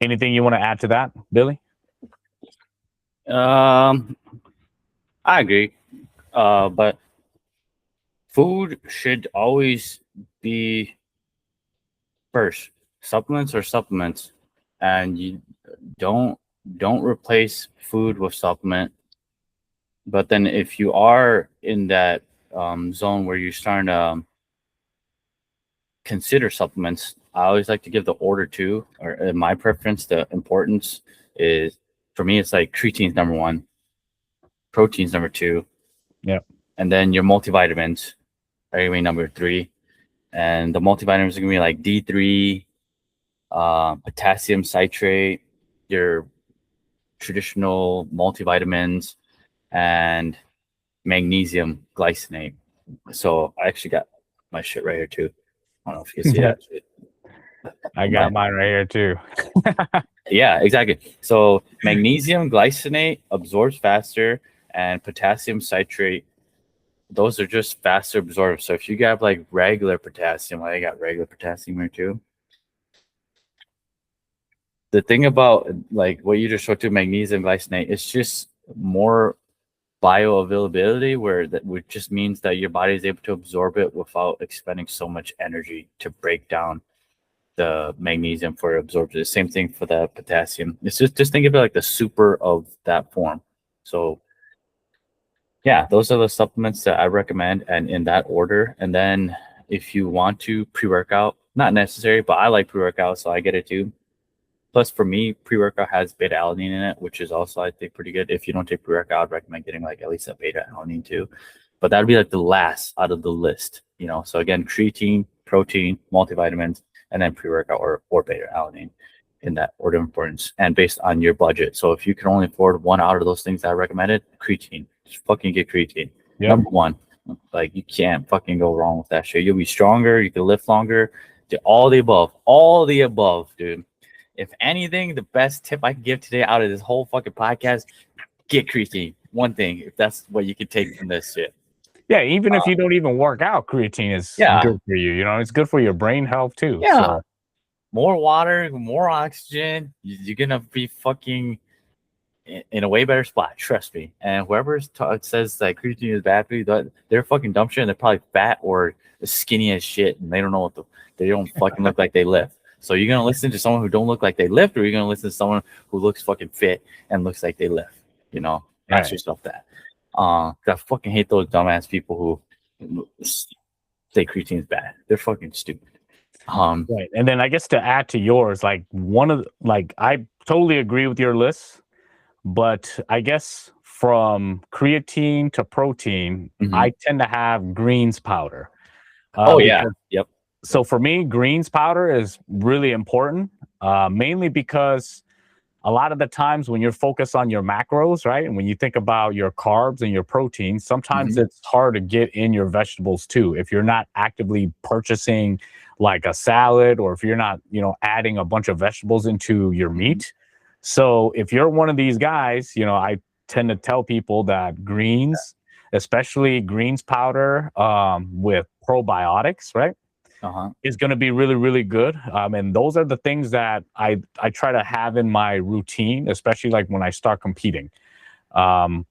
Anything you want to add to that, Billy? Um, I agree. But food should always be first. Supplements are supplements, and you don't don't replace food with supplement. But then if you are in that zone where you're starting to consider supplements, I always like to give the order to, or in my preference, the importance is for me. It's like creatine's number one, protein's number two, Yeah. and then your multivitamins are gonna be number three. And the multivitamins are gonna be like D3, potassium citrate, your traditional multivitamins, and magnesium glycinate. So I actually got my shit right here too. I don't know if you can see that. I got mine right here too. Yeah, exactly. So magnesium glycinate absorbs faster, and potassium citrate, those are just faster absorbed. So if you got like regular potassium, I got regular potassium here too. The thing about like what you just showed to magnesium glycinate, it's just more bioavailability, where that which just means that your body is able to absorb it without expending so much energy to break down the magnesium for absorption. Same thing for the potassium. It's just think of it like the super of that form. So yeah, those are the supplements that I recommend, and in that order. And then if you want to pre-workout, not necessary, but I like pre-workout, so I get it too. Plus, for me, pre-workout has beta alanine in it, which is also, I think, pretty good. If you don't take pre-workout, I'd recommend getting like at least a beta alanine too. But that'd be like the last out of the list, you know. So again, creatine, protein, multivitamins, and then pre-workout or beta alanine in that order of importance and based on your budget. So if you can only afford one out of those things that I recommended, creatine, just fucking get creatine. Yep. Number one, like you can't fucking go wrong with that shit. You'll be stronger. You can lift longer. All the above, dude. If anything, the best tip I can give today out of this whole fucking podcast, get creatine. One thing, if that's what you can take from this shit. Yeah, even if you don't even work out, creatine is good for you. You know, it's good for your brain health too. Yeah. So. More water, more oxygen. You're gonna be fucking in a way better spot. Trust me. And whoever says that creatine is bad for you, they're fucking dumb shit. And they're probably fat or skinny as shit, and they don't know they don't fucking look like they lift. So you're gonna listen to someone who don't look like they lift, or you're gonna listen to someone who looks fucking fit and looks like they lift. You know, ask yourself that. I fucking hate those dumbass people who say creatine is bad. They're fucking stupid. Right. And then I guess to add to yours, like I totally agree with your list, but I guess from creatine to protein, I tend to have greens powder. Yep. So for me, greens powder is really important, mainly because a lot of the times when you're focused on your macros, right, and when you think about your carbs and your protein, sometimes it's hard to get in your vegetables too. If you're not actively purchasing like a salad, or if you're not, adding a bunch of vegetables into your meat. So if you're one of these guys, I tend to tell people that greens, especially greens powder with probiotics, right, is going to be really, really good. And those are the things that I try to have in my routine, especially like when I start competing.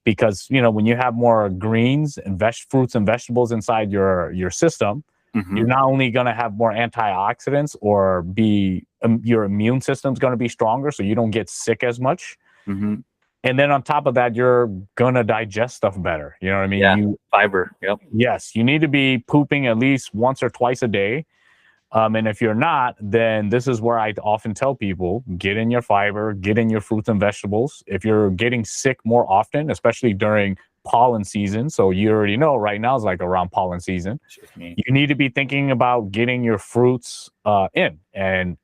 Because, when you have more greens and fruits and vegetables inside your system, you're not only going to have more antioxidants or your immune system's going to be stronger, so you don't get sick as much. And then on top of that, you're going to digest stuff better. You know what I mean? Yeah, fiber. Yep. Yes, you need to be pooping at least once or twice a day. And if you're not, then this is where I often tell people, get in your fiber, get in your fruits and vegetables. If you're getting sick more often, especially during pollen season, so you already know right now is like around pollen season, you need to be thinking about getting your fruits in. And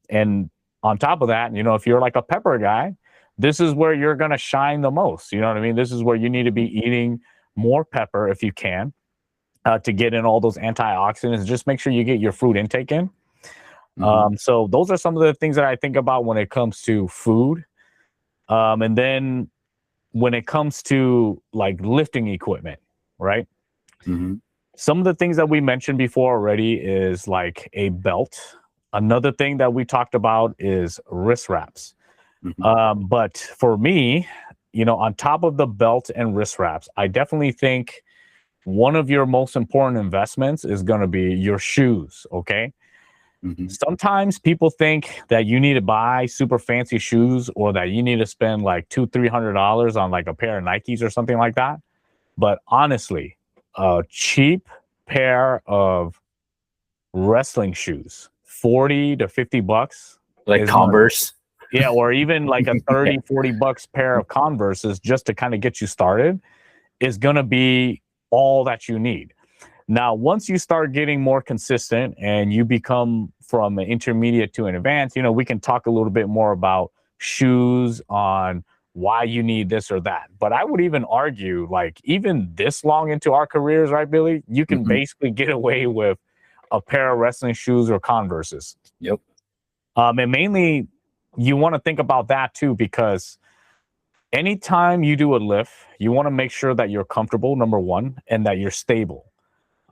on top of that, if you're like a pepper guy, this is where you're going to shine the most. You know what I mean? This is where you need to be eating more pepper if you can. To get in all those antioxidants, just make sure you get your fruit intake in. So those are some of the things that I think about when it comes to food. And then when it comes to like lifting equipment, right? Some of the things that we mentioned before already is like a belt. Another thing that we talked about is wrist wraps. But for me, on top of the belt and wrist wraps, I definitely think one of your most important investments is going to be your shoes. Okay. Sometimes people think that you need to buy super fancy shoes or that you need to spend like $200-300 on like a pair of Nikes or something like that. But honestly, a cheap pair of wrestling shoes, 40 to 50 bucks, like is gonna, Converse. yeah, or even like a 30-40 bucks pair of Converses just to kind of get you started is going to be all that you need. Now, once you start getting more consistent and you become from an intermediate to an advanced, we can talk a little bit more about shoes on why you need this or that. But I would even argue, like, even this long into our careers, right, Billy, you can basically get away with a pair of wrestling shoes or Converses. Yep. And mainly, you want to think about that too, because anytime you do a lift, you want to make sure that you're comfortable, number one, and that you're stable.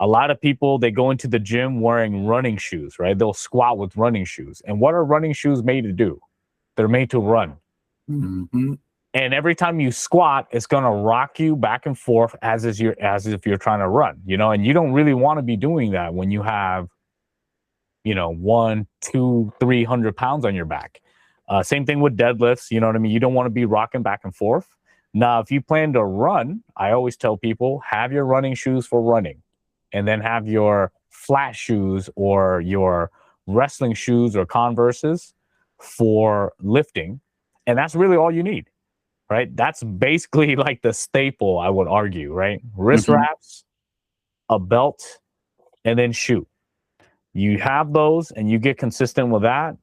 A lot of people, they go into the gym wearing running shoes, right? They'll squat with running shoes. And what are running shoes made to do? They're made to run. And every time you squat, it's going to rock you back and forth as if you're trying to run, and you don't really want to be doing that when you have, 1, 2, 300 pounds on your back. Same thing with deadlifts. You know what I mean? You don't want to be rocking back and forth. Now, if you plan to run, I always tell people, have your running shoes for running, and then have your flat shoes or your wrestling shoes or Converses for lifting. And that's really all you need, right? That's basically like the staple, I would argue, right? Wrist wraps, a belt, and then shoe. You have those and you get consistent with that.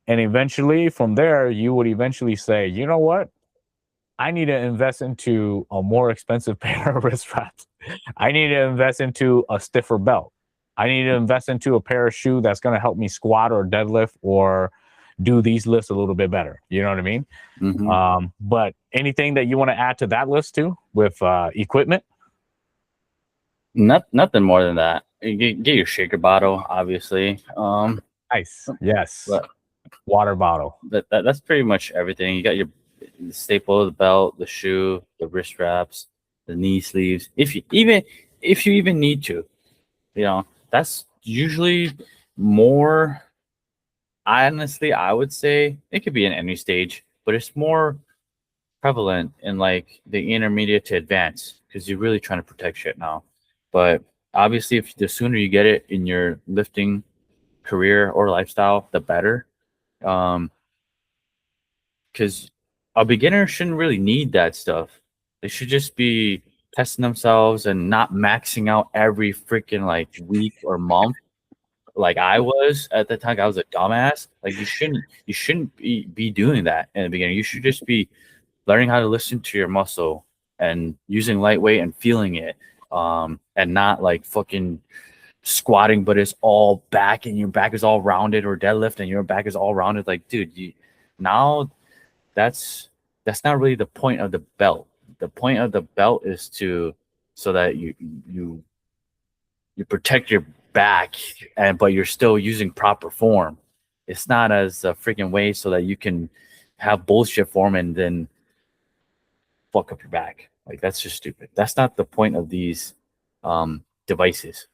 And eventually from there, you would eventually say, you know what? I need to invest into a more expensive pair of wrist wraps. I need to invest into a stiffer belt. I need to invest into a pair of shoe that's going to help me squat or deadlift or do these lifts a little bit better. You know what I mean? But anything that you want to add to that list too with equipment? Nothing more than that. You get your shaker bottle, obviously. Nice. Yes. But water bottle. That's pretty much everything. You got your staple, the belt, the shoe, the wrist straps, the knee sleeves. If you even need to, that's usually more. Honestly, I would say it could be in any stage, but it's more prevalent in like the intermediate to advanced because you're really trying to protect shit now. But obviously, if the sooner you get it in your lifting career or lifestyle, the better. Because a beginner shouldn't really need that stuff. They should just be testing themselves and not maxing out every freaking like week or month like I was at the time. I was a dumbass. Like you shouldn't be doing that in the beginning. You should just be learning how to listen to your muscle and using lightweight and feeling it. And not like fucking squatting, but it's all back and your back is all rounded, or deadlift and your back is all rounded. Like, dude, now that's not really the point of the belt. The point of the belt is so that you protect your back, but you're still using proper form. It's not as a freaking way so that you can have bullshit form and then fuck up your back. Like that's just stupid. That's not the point of these devices.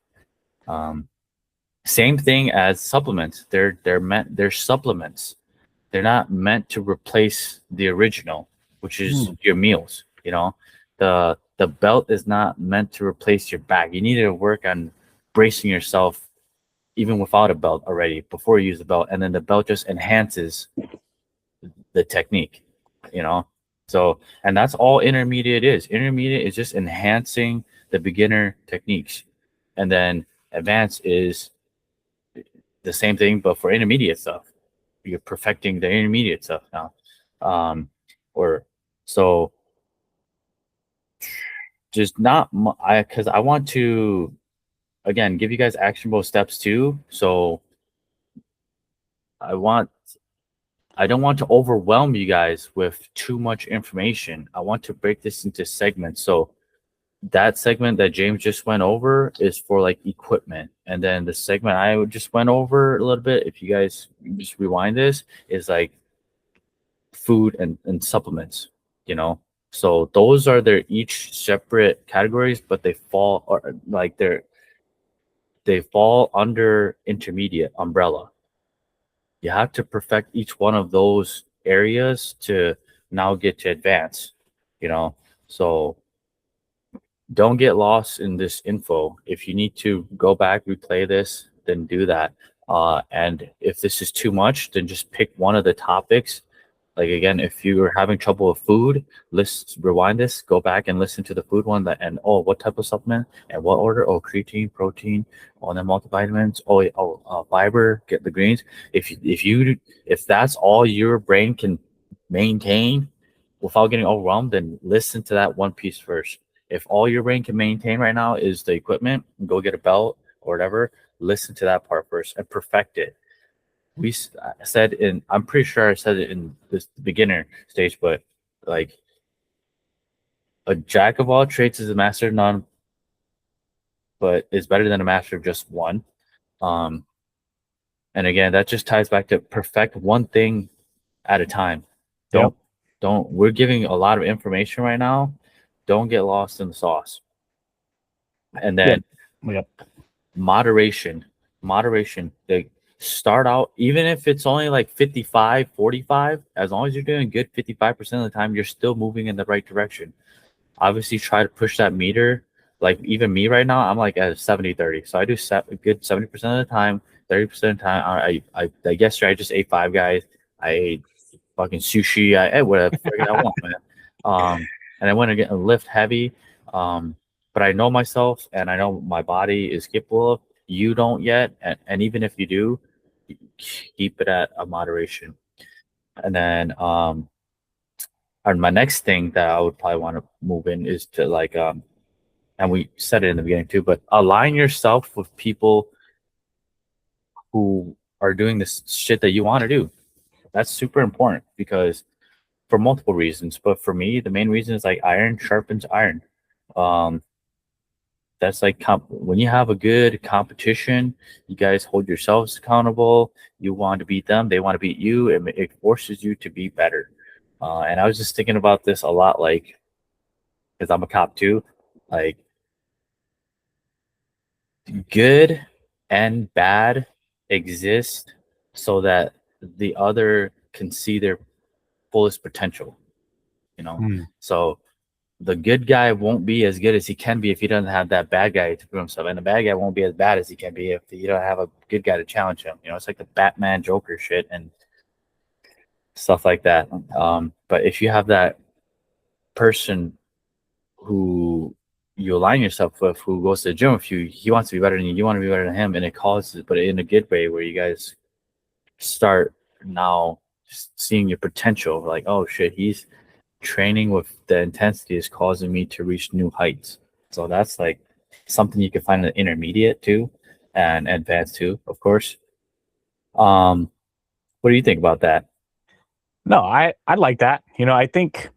Same thing as supplements. They're supplements. They're not meant to replace the original, which is your meals. The belt is not meant to replace your back. You need to work on bracing yourself even without a belt already before you use the belt, and then the belt just enhances the technique. So, and that's all intermediate is. Intermediate is just enhancing the beginner techniques, and then advanced is the same thing, but for intermediate stuff. You're perfecting the intermediate stuff now. Or so just not because I want to again give you guys actionable steps too. So I don't want to overwhelm you guys with too much information. I want to break this into segments. So that segment that James just went over is for like equipment, and then the segment I just went over a little bit, if you guys just rewind this, is like food and supplements, you know. So those are their each separate categories, but they fall, or like they fall under intermediate umbrella. You have to perfect each one of those areas to now get to advance, you know. So don't get lost in this info. If you need to go back, replay this, then do that. And if this is too much, then just pick one of the topics. Like again, if you're having trouble with food, let's rewind this, go back and listen to the food one that, and oh, what type of supplement and what order? Oh, creatine, protein, oh, and then multivitamins. Fiber, get the greens. If that's all your brain can maintain without getting overwhelmed, then listen to that one piece first. If all your brain can maintain right now is the equipment, go get a belt or whatever. Listen to that part first and perfect it. Said in, I'm pretty sure I said it in this beginner stage, but like a jack of all trades is a master of none, but is better than a master of just one. And again, that just ties back to perfect one thing at a time. Yep. We're giving a lot of information right now. Don't get lost in the sauce. And then Yep. moderation. Like, start out, even if it's only like 55, 45, as long as you're doing good 55% of the time, you're still moving in the right direction. Obviously, try to push that meter. Like, even me right now, I'm like at 70-30. So I do a good 70% of the time, 30% of the time. I yesterday I just ate Five Guys. I ate fucking sushi. I ate whatever I want, man. And I went to get a lift heavy. But I know myself and I know my body is capable of. You don't yet, and even if you do, keep it at a moderation. And then and my next thing that I would probably want to move in is to like and we said it in the beginning too, but align yourself with people who are doing this shit that you want to do. That's super important because for multiple reasons, but for me the main reason is like iron sharpens iron. That's like when you have a good competition, you guys hold yourselves accountable. You want to beat them, they want to beat you. It forces you to be better. And I was just thinking about this a lot, like, because I'm a cop too. Like, good and bad exist so that the other can see their fullest potential. You know, so the good guy won't be as good as he can be if he doesn't have that bad guy to prove himself, and the bad guy won't be as bad as he can be if you don't have a good guy to challenge him. You know, it's like the Batman Joker shit and stuff like that. But if you have that person who you align yourself with, who goes to the gym with you, he wants to be better than you, you want to be better than him, and it causes, but in a good way, where you guys start now seeing your potential. Like, oh shit, he's training with the intensity is causing me to reach new heights. So that's like something you can find in the intermediate too, and advanced too, of course. What do you think about that? No, I like that. I think,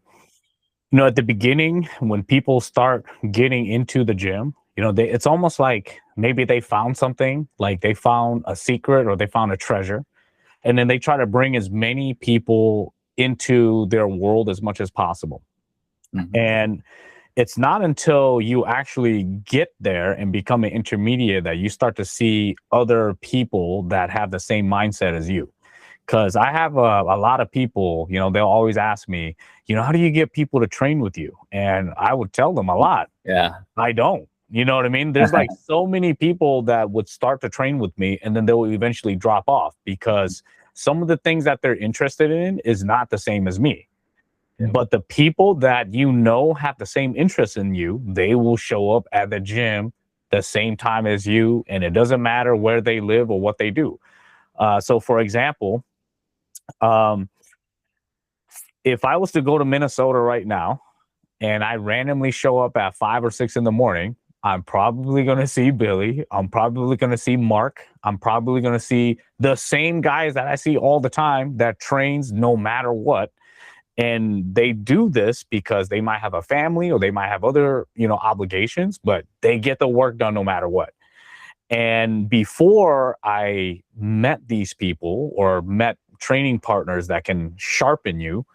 at the beginning when people start getting into the gym, it's almost like maybe they found something, like they found a secret or they found a treasure, and then they try to bring as many people into their world as much as possible. Mm-hmm. And it's not until you actually get there and become an intermediate that you start to see other people that have the same mindset as you. Because I have a lot of people, they'll always ask me, how do you get people to train with you? And I would tell them a lot. Yeah. I don't. You know what I mean? There's like so many people that would start to train with me and then they'll eventually drop off because some of the things that they're interested in is not the same as me. Yeah. But the people that have the same interest in you, they will show up at the gym the same time as you, and it doesn't matter where they live or what they do. So, for example, if I was to go to Minnesota right now and I randomly show up at 5 or 6 in the morning, I'm probably going to see Billy. I'm probably going to see Mark. I'm probably going to see the same guys that I see all the time that trains no matter what. And they do this because they might have a family or they might have other, obligations, but they get the work done no matter what. And before I met these people or met training partners that can sharpen you,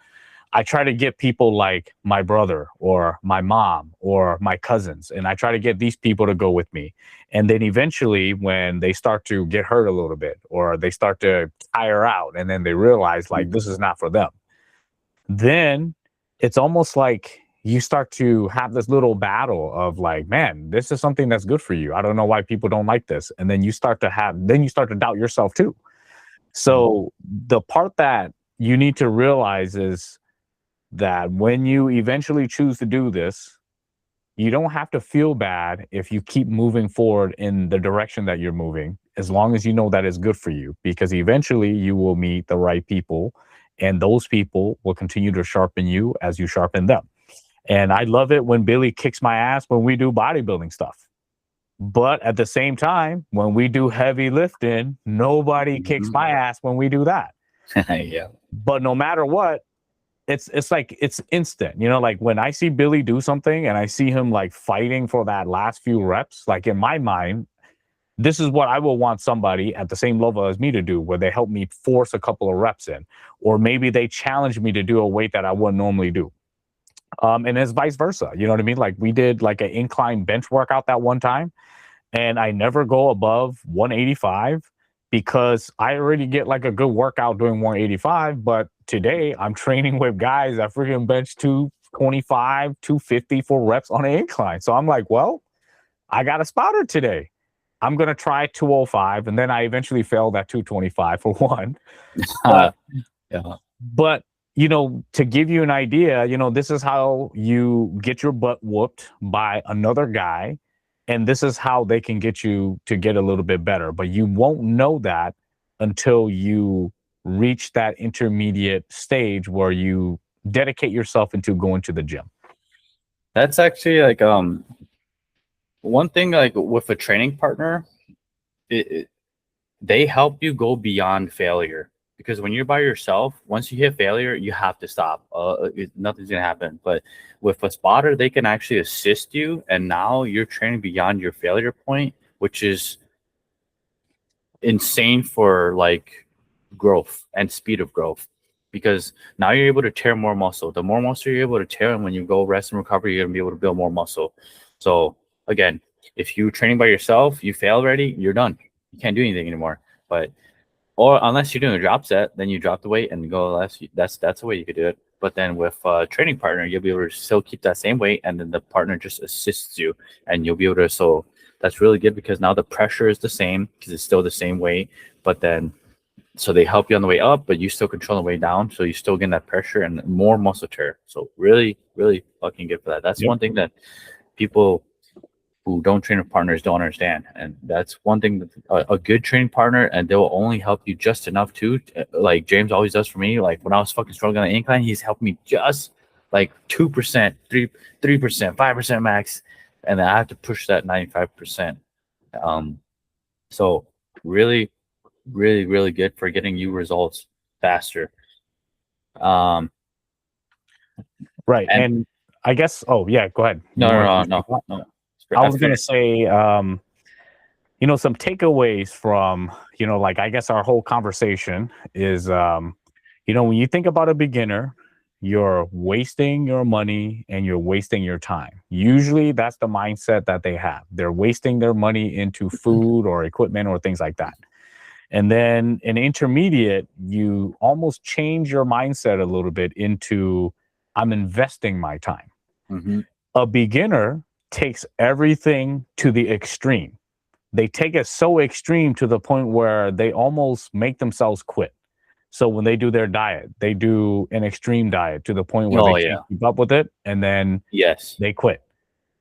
I try to get people like my brother or my mom or my cousins, and I try to get these people to go with me. And then eventually, when they start to get hurt a little bit or they start to tire out, and then they realize like this is not for them, then it's almost like you start to have this little battle of like, man, this is something that's good for you. I don't know why people don't like this. And then you start to doubt yourself too. So the part that you need to realize is that when you eventually choose to do this, you don't have to feel bad if you keep moving forward in the direction that you're moving, as long as you know that it's good for you, because eventually you will meet the right people and those people will continue to sharpen you as you sharpen them. And I love it when Billy kicks my ass when we do bodybuilding stuff. But at the same time, when we do heavy lifting, nobody kicks my ass when we do that. Yeah. But no matter what, it's like it's instant. Like when I see Billy do something and I see him like fighting for that last few reps, like in my mind, this is what I will want somebody at the same level as me to do, where they help me force a couple of reps in, or maybe they challenge me to do a weight that I wouldn't normally do. And it's vice versa. You know what I mean? Like we did like an incline bench workout that one time, and I never go above 185 because I already get like a good workout doing 185. But today I'm training with guys that freaking bench 225, 250 for reps on an incline. So I'm like, well, I got a spotter today. I'm going to try 205. And then I eventually failed at 225 for one. But, Yeah. but to give you an idea, this is how you get your butt whooped by another guy. And this is how they can get you to get a little bit better. But you won't know that until you reach that intermediate stage where you dedicate yourself into going to the gym. That's actually like one thing, like with a training partner, they help you go beyond failure. Because when you're by yourself, once you hit failure, you have to stop. Nothing's gonna happen. But with a spotter, they can actually assist you, and now you're training beyond your failure point, which is insane for like growth and speed of growth. Because now you're able to tear more muscle. The more muscle you're able to tear, and when you go rest and recover, you're gonna be able to build more muscle. So again, if you're training by yourself, you fail already, you're done. You can't do anything anymore. But or unless you're doing a drop set, then you drop the weight and go less. That's the way you could do it. But then with a training partner, you'll be able to still keep that same weight, and then the partner just assists you, and you'll be able to. So that's really good because now the pressure is the same because it's still the same weight. But then, so they help you on the way up, but you still control the way down, so you still get that pressure and more muscle tear. So really, really fucking good for that. That's one thing that people who don't train with partners don't understand, and that's one thing that a good training partner, and they will only help you just enough too. Like James always does for me. Like when I was fucking struggling on the incline, he's helped me just like 2%, 3%, 5% max, and then I have to push that 95%. So really, really, really good for getting you results faster. Right, and I guess. Oh yeah, go ahead. No. I was going to say, some takeaways from, like, I guess our whole conversation is, when you think about a beginner, you're wasting your money and you're wasting your time. Usually that's the mindset that they have. They're wasting their money into food or equipment or things like that. And then an intermediate, you almost change your mindset a little bit into, I'm investing my time. Mm-hmm. A beginner takes everything to the extreme. They take it so extreme to the point where they almost make themselves quit. So when they do their diet, they do an extreme diet to the point where they can't keep up with it, and then they quit.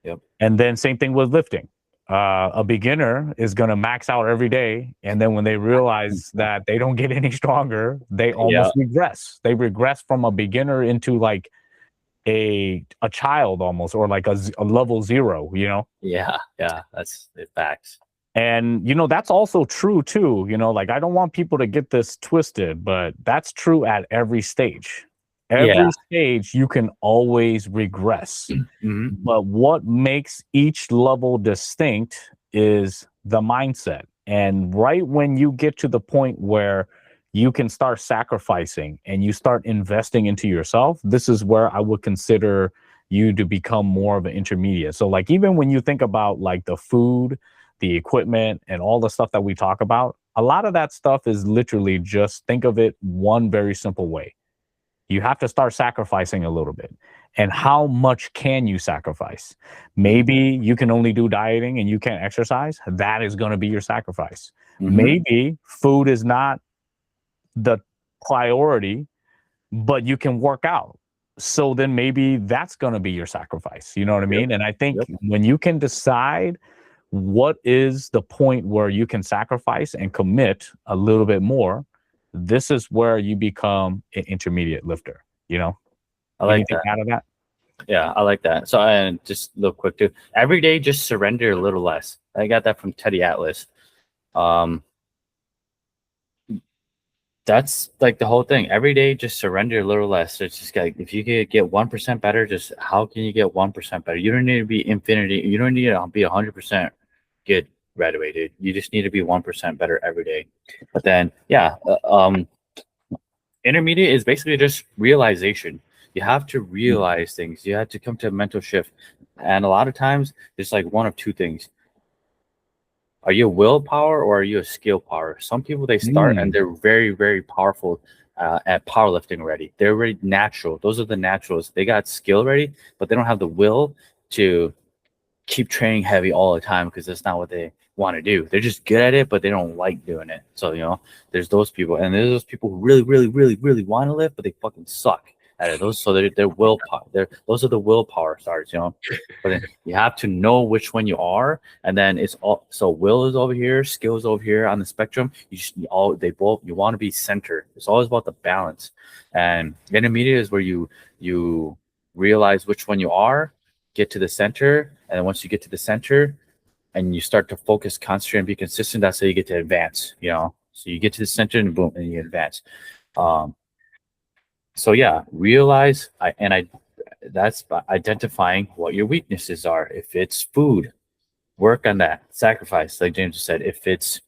Yep. And then same thing with lifting. A beginner is going to max out every day, and then when they realize that they don't get any stronger, they almost regress. They regress from a beginner into like a child almost, or like a level 0, Yeah, that's the facts. And that's also true too, like I don't want people to get this twisted, but that's true at every stage. Every stage you can always regress. Mhm. But what makes each level distinct is the mindset. And right when you get to the point where you can start sacrificing and you start investing into yourself, this is where I would consider you to become more of an intermediate. So, like, even when you think about like the food, the equipment, and all the stuff that we talk about, a lot of that stuff is literally just think of it one very simple way. You have to start sacrificing a little bit. And how much can you sacrifice? Maybe you can only do dieting and you can't exercise. That is going to be your sacrifice. Maybe food is not the priority, but you can work out. So then maybe that's going to be your sacrifice. You know what I Yep. mean? And I think Yep. when you can decide what is the point where you can sacrifice and commit a little bit more, this is where you become an intermediate lifter. You know, I like anything that. out of that? Yeah, I like that. So, and just a little quick too. Every day, just surrender a little less. I got that from Teddy Atlas. Um, that's like the whole thing. Every day, just surrender a little less. It's just like if you could get 1% better, just how can you get 1% better? You don't need to be infinity. You don't need to be 100% good right away, dude. You just need to be 1% better every day. But then, yeah, intermediate is basically just realization. You have to realize things. You have to come to a mental shift, and a lot of times, it's like one of two things: are you a willpower or are you a skill power? Some people they start and Mm, they're very very powerful at powerlifting already. They're already natural. Those are the naturals. They got skill ready, but they don't have the will to keep training heavy all the time because that's not what they want to do. They're just good at it, but they don't like doing it. So, there's those people, and there's those people who really, really, really, really want to lift, but they fucking suck at it. They're willpower. Those are the willpower stars. But then you have to know which one you are, and then it's all so will is over here, skill is over here on the spectrum. You want to be centered. It's always about the balance, and intermediate is where you realize which one you are, get to the center, and then once you get to the center and you start to focus, concentrate, and be consistent, that's how you get to advance. So you get to the center and boom, and you advance. um so yeah, realize I that's by identifying what your weaknesses are. If it's food, work on that. Sacrifice, like James said. If it's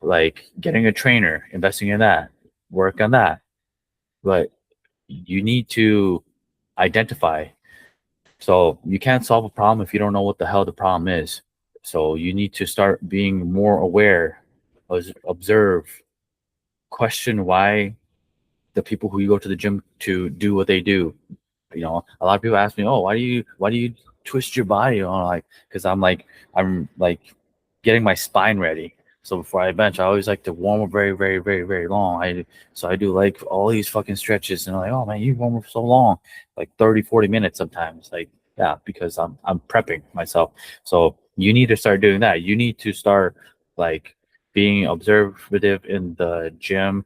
like getting a trainer, investing in that, work on that. But you need to identify. So you can't solve a problem if you don't know what the hell the problem is. So you need to start being more aware, observe, question why the people who you go to the gym to do what they do. A lot of people ask me, "Oh, why do you twist your body?" Because I'm like getting my spine ready. So before I bench, I always like to warm up very, very, very, very long. I do like all these fucking stretches, and I'm like, "Oh man, you warm up so long, like 30, 40 minutes sometimes." Like, yeah, because I'm prepping myself. So you need to start doing that. You need to start like being observative in the gym,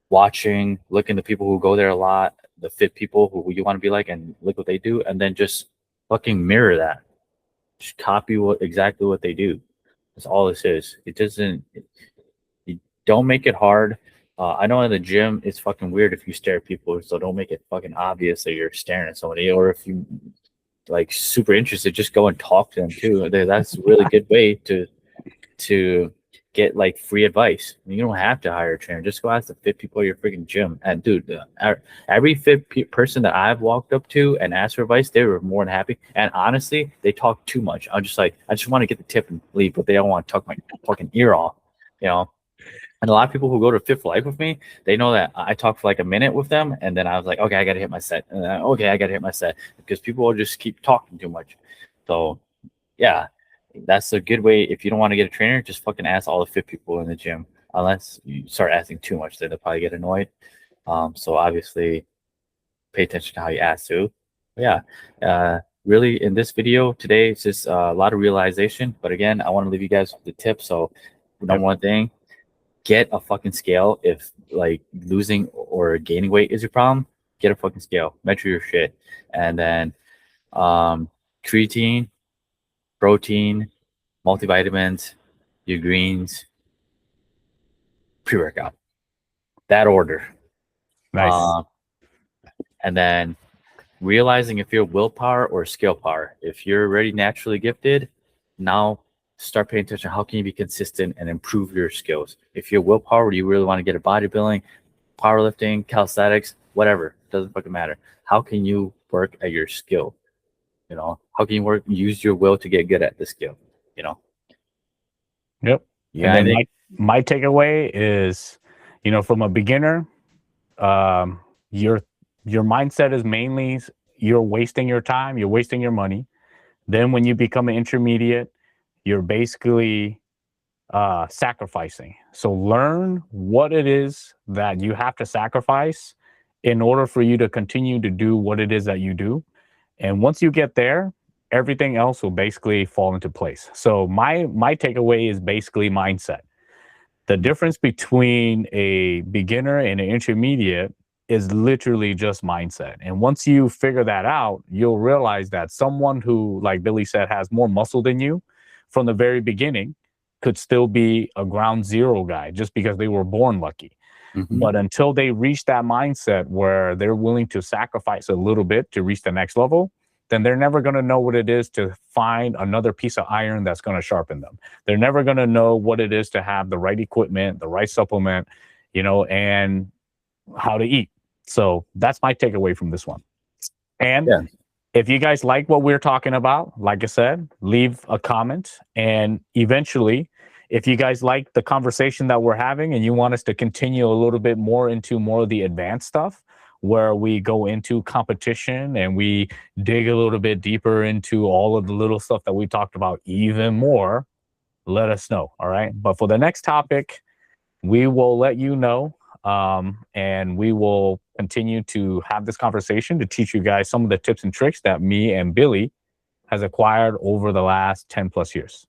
watching, looking at the people who go there a lot, the fit people who you want to be like, and look what they do, and then just fucking mirror that. Just copy exactly what they do. That's all this is. It doesn't. You don't make it hard. I know in the gym it's fucking weird if you stare at people, so don't make it fucking obvious that you're staring at somebody. Or if you like super interested, just go and talk to them too. That's a really good way to get like free advice. You don't have to hire a trainer. Just go ask the fit people at your freaking gym. And dude, every person that I've walked up to and asked for advice, they were more than happy. And honestly, they talk too much. I'm just like, I just want to get the tip and leave, but they don't want to talk my fucking ear off, you know. And a lot of people who go to Fit for Life with me, they know that I talk for like a minute with them, and then I was like, okay, I gotta hit my set. And then, okay, I gotta hit my set because people will just keep talking too much. So yeah, that's a good way. If you don't want to get a trainer, just fucking ask all the fit people in the gym. Unless you start asking too much, then they'll probably get annoyed. So obviously, pay attention to how you ask too. But yeah, really, in this video today, it's just a lot of realization. But again, I want to leave you guys with the tip. So, number one thing, get a fucking scale. If like losing or gaining weight is your problem, get a fucking scale. Measure your shit, and then creatine, protein, multivitamins, your greens, pre-workout. That order. nice. Uh, and then realizing if you're willpower or skill power. If you're already naturally gifted, now start paying attention. How can you be consistent and improve your skills? If you're willpower, you really want to get a bodybuilding, powerlifting, calisthenics, whatever, doesn't fucking matter. How can you work at your skill? You know, how can you use your will to get good at the skill? You know. Yep. Yeah, And I then think my takeaway is, from a beginner, um, your mindset is mainly you're wasting your time, you're wasting your money. Then when you become an intermediate, you're basically sacrificing. So learn what it is that you have to sacrifice in order for you to continue to do what it is that you do. And once you get there, everything else will basically fall into place. So my takeaway is basically mindset. The difference between a beginner and an intermediate is literally just mindset. And once you figure that out, you'll realize that someone who, like Billy said, has more muscle than you from the very beginning could still be a ground zero guy just because they were born lucky. But until they reach that mindset where they're willing to sacrifice a little bit to reach the next level, then they're never going to know what it is to find another piece of iron that's going to sharpen them. They're never going to know what it is to have the right equipment, the right supplement, and how to eat. So that's my takeaway from this one. And yeah. if you guys like what we're talking about, like I said, leave a comment. And eventually, if you guys like the conversation that we're having and you want us to continue a little bit more into more of the advanced stuff, where we go into competition and we dig a little bit deeper into all of the little stuff that we talked about even more, let us know. All right. But for the next topic, we will let you know. And we will continue to have this conversation to teach you guys some of the tips and tricks that me and Billy has acquired over the last 10 plus years.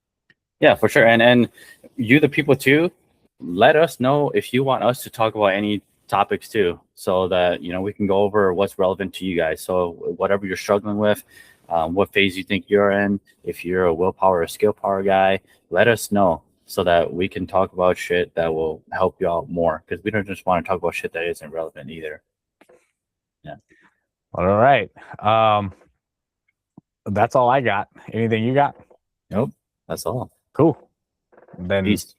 Yeah, for sure. And you, the people too, let us know if you want us to talk about any topics too, so that, we can go over what's relevant to you guys. So whatever you're struggling with, what phase you think you're in, if you're a willpower or skill power guy, let us know so that we can talk about shit that will help you out more, because we don't just want to talk about shit that isn't relevant either. Yeah. All right. That's all I got. Anything you got? Nope. That's all. Cool. Then Peace.